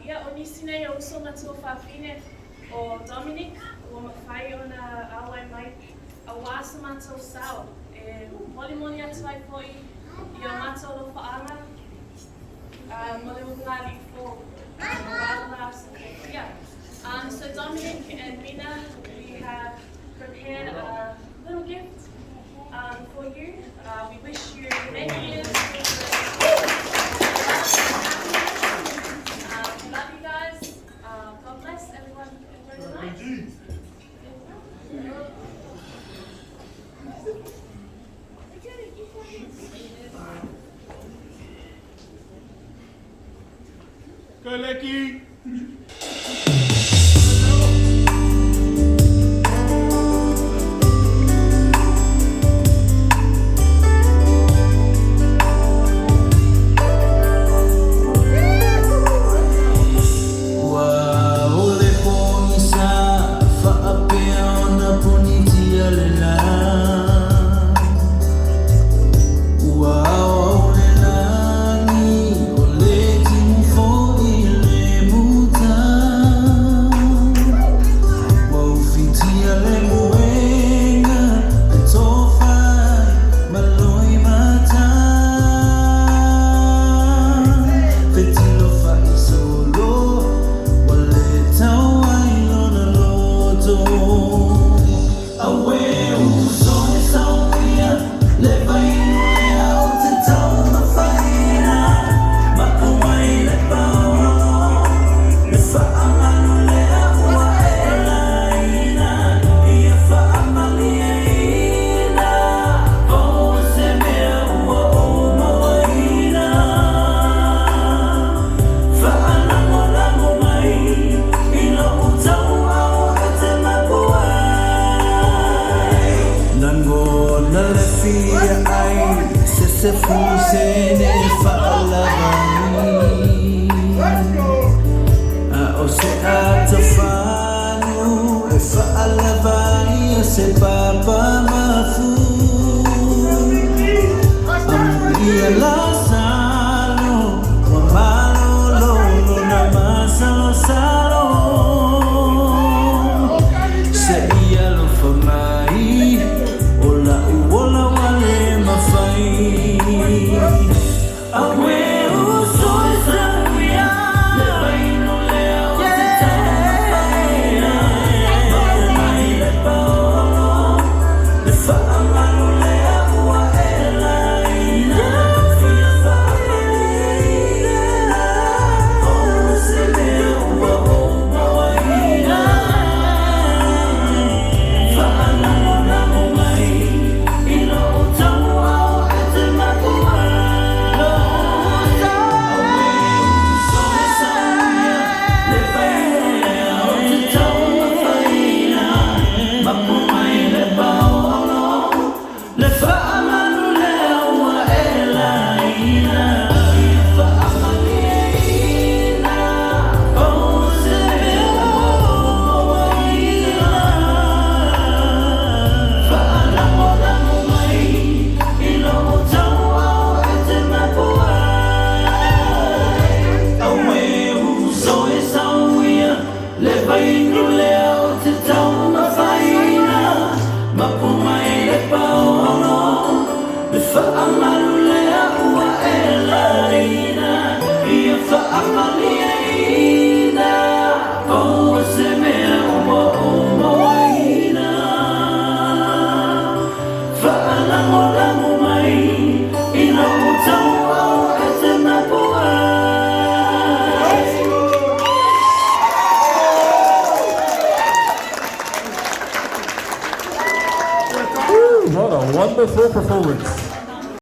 Ia o nisine o usonga tua whawhine o Dominic o mawhai o na awai mai a wasa mātou sao. E moni atu ai poi I o mātou lo whaanga mole o ngāri fo so Dominic and Mina, we have prepared a little gift for you. We wish you many years. Love you guys. God bless everyone. Enjoy the night. Go, Lecky! wonderful performance.